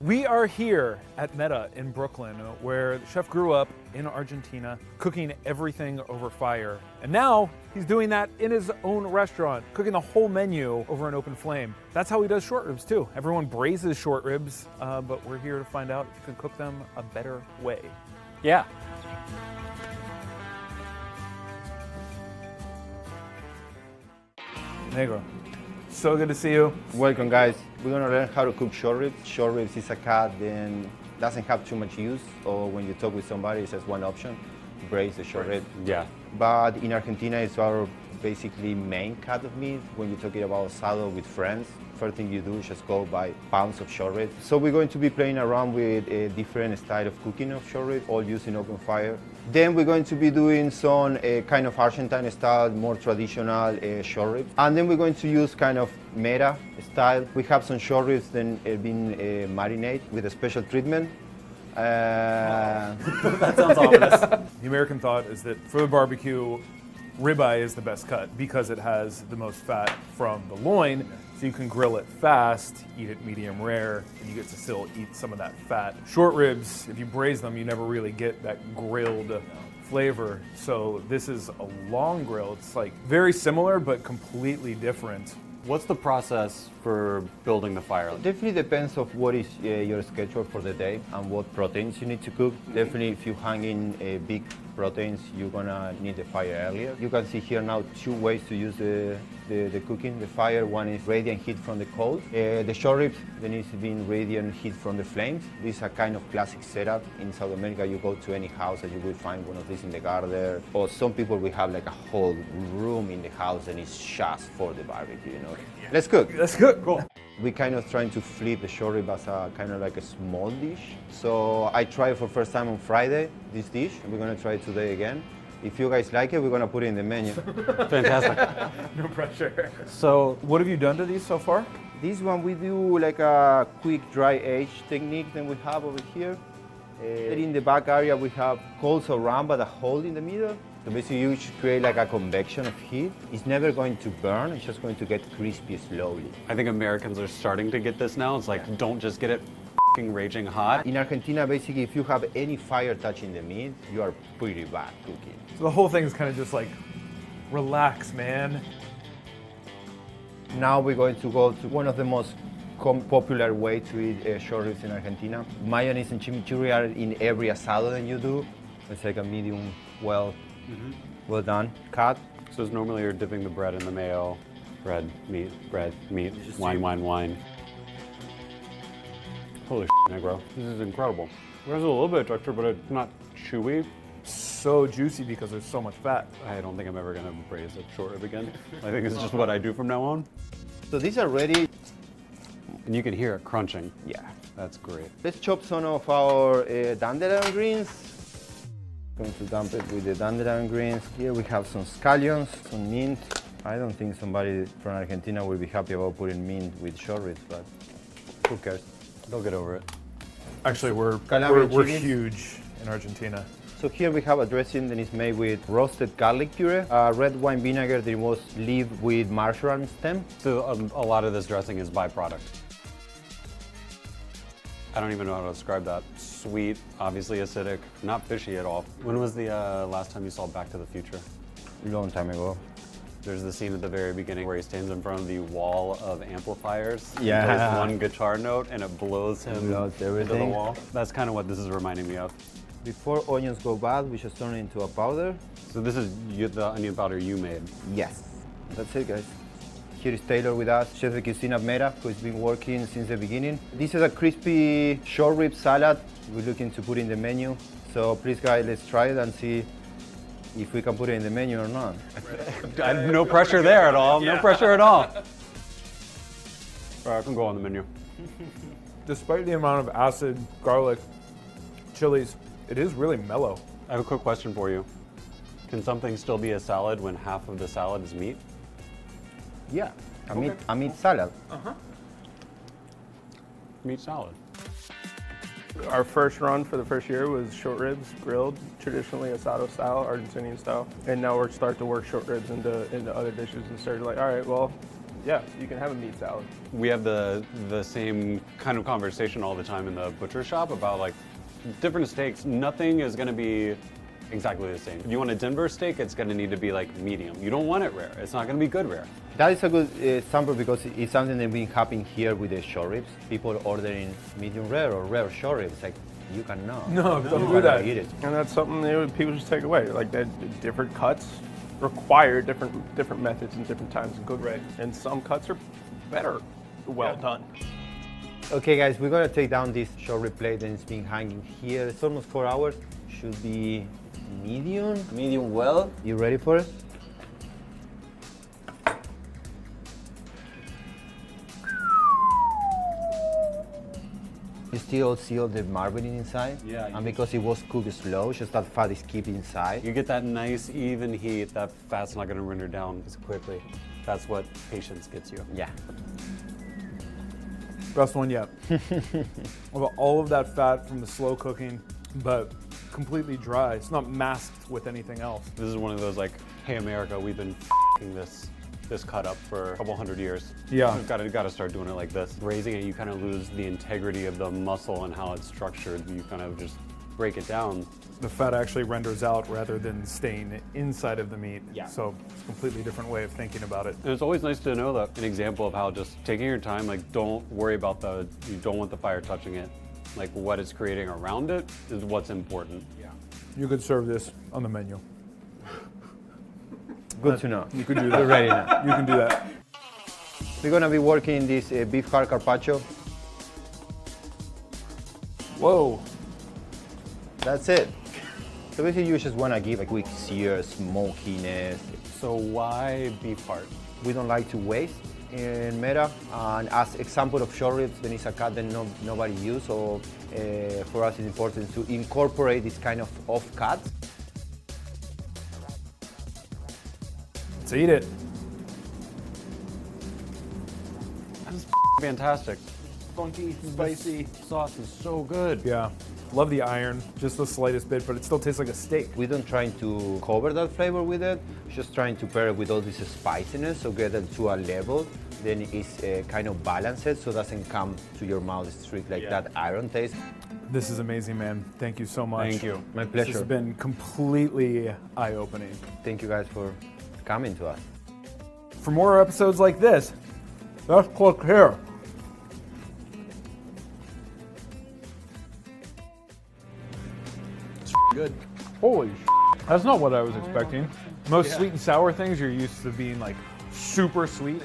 We are here at Meta in Brooklyn, where the chef grew up in Argentina, cooking everything over fire. And now he's doing that in his own restaurant, cooking the whole menu over an open flame. That's how he does short ribs too. Everyone braises short ribs, but we're here to find out if you can cook them a better way. Yeah. Negro, so good to see you. Welcome, guys. We're gonna learn how to cook short ribs. Short ribs is a cut that doesn't have too much use, or when you talk with somebody, it's just one option, braise the short rib. Yeah. But in Argentina, it's our basically main cut of meat. When you're talking about asado with friends, first thing you do is just go buy pounds of short ribs. So we're going to be playing around with a different style of cooking of short ribs, all using open fire. Then we're going to be doing some kind of Argentine style, more traditional short ribs. And then we're going to use kind of meta style. We have some short ribs then been marinated with a special treatment. That sounds ominous. The American thought is that for the barbecue, ribeye is the best cut because it has the most fat from the loin, so you can grill it fast, eat it medium rare, and you get to still eat some of that fat. Short ribs, if you braise them, you never really get that grilled flavor. So this is a long grill. It's like very similar, but completely different. What's the process for building the fire? Definitely depends of what is your schedule for the day and what proteins you need to cook. Definitely if you hang in big proteins, you're gonna need the fire earlier. You can see here now two ways to use the cooking. The fire, one is radiant heat from the coals. The short ribs, there needs to be radiant heat from the flames. This is a kind of classic setup. In South America, you go to any house and you will find one of these in the garden. Or some people will have like a whole room in the house and it's just for the barbecue, you know. Yeah. Let's cook. Let's cook. Cool. We're kind of trying to flip the short rib as a kind of like a small dish. So I tried for first time on Friday, this dish, and we're gonna try it today again. If you guys like it, we're gonna put it in the menu. Fantastic. No pressure. So, What have you done to these so far? This one we do like a quick dry age technique that we have over here. In the back area we have coals around but a hole in the middle. So basically you should create like a convection of heat. It's never going to burn, it's just going to get crispy slowly. I think Americans are starting to get this now. It's like, don't just get it f***ing raging hot. In Argentina, basically, if you have any fire touching the meat, you are pretty bad cooking. So the whole thing is kind of just like, relax, man. Now we're going to go to one of the most popular way to eat short ribs in Argentina. Mayonnaise and chimichurri are in every asado that you do. It's like a medium, well done cut. So normally you're dipping the bread in the mayo. Bread, meat, wine, wine, wine. Holy shit, Negro. This is incredible. There's a little bit of texture, but it's not chewy. So juicy because there's so much fat. I don't think I'm ever gonna braise a short rib again. I think it's just what I do from now on. So these are ready. And you can hear it crunching. Yeah. That's great. Let's chop some of our dandelion greens. Going to dump it with the dandelion greens. Here we have some scallions, some mint. I don't think somebody from Argentina will be happy about putting mint with short ribs, but who cares? They'll get over it. Actually, we're chilies. huge in Argentina. So here we have a dressing that is made with roasted garlic puree, red wine vinegar that was leavened with marjoram stem. So a lot of this dressing is byproduct. I don't even know how to describe that. Sweet, obviously acidic, not fishy at all. When was the last time you saw Back to the Future? Long time ago. There's the scene at the very beginning where he stands in front of the wall of amplifiers. Yeah. He plays one guitar note and it blows him Blows into the everything. wall. That's kind of what this is reminding me of. Before onions go bad, we just turn it into a powder. So this is the onion powder you made. Yes. That's it, guys. Here is Taylor with us, Chef de Cuisine at Meta, who's been working since the beginning. This is a crispy short rib salad we're looking to put in the menu. So please, guys, let's try it and see if we can put it in the menu or not. No pressure there at all. No pressure at all. All right, I can go on the menu. Despite the amount of acid, garlic, chilies, it is really mellow. I have a quick question for you. Can something still be a salad when half of the salad is meat? Yeah, a meat salad. Meat salad. Our first run for the first year was short ribs, grilled, traditionally asado style, Argentinian style. And now we're starting to work short ribs into other dishes and started like, all right, well, Yeah, you can have a meat salad. We have the same kind of conversation all the time in the butcher shop about like different steaks. Nothing is going to be exactly the same. You want a Denver steak, it's going to need to be like medium. You don't want it rare. It's not going to be good rare. That is a good example because it's something that's been happening here with the short ribs. People ordering medium rare or rare short ribs. Like, you cannot. No, don't you do that. Eat it. And that's something people should take away. Like that, different cuts require different methods and different times to cook. Right. And some cuts are better, well done. Okay, guys, we're gonna take down this short rib plate and it's been hanging here. It's almost 4 hours. Should be medium well. You ready for it? You still see all the marbling inside? Yeah, And because it was cooked slow, just that fat is kept inside. You get that nice even heat. That fat's not going to render down as quickly. That's what patience gets you. Yeah. Best one yet. About all of that fat from the slow cooking, but completely dry. It's not masked with anything else. This is one of those like, hey America, we've been f***ing this cut up for a couple hundred years. Yeah. We've got to start doing it like this. Raising it, you kind of lose the integrity of the muscle and how it's structured. You kind of just break it down. The fat actually renders out rather than staying inside of the meat. Yeah. So it's a completely different way of thinking about it. And it's always nice to know that an example of how just taking your time, like don't worry about you don't want the fire touching it. Like what it's creating around it is what's important. Yeah. You could serve this on the menu. Good to know. You could do that. We're ready now. You can do that. We're gonna be working this beef heart carpaccio. Whoa. That's it. So basically you just wanna give a quick sear, smokiness. So why beef heart? We don't like to waste in Meta. And as example of short ribs, then it's a cut that nobody use. So for us it's important to incorporate this kind of off cut. Let's eat it. That's fantastic. Funky, spicy. Sauce is so good. Yeah. Love the iron, just the slightest bit, but it still tastes like a steak. We don't try to cover that flavor with it, just trying to pair it with all this spiciness, so get it to a level, then it's kind of balanced, so it doesn't come to your mouth straight like that iron taste. This is amazing, man. Thank you so much. Thank you. My This pleasure. has been completely eye-opening. Thank you guys for coming to us. For more episodes like this, just click here. Good. Holy that's not what I was expecting. Most sweet and sour things you're used to being like super sweet.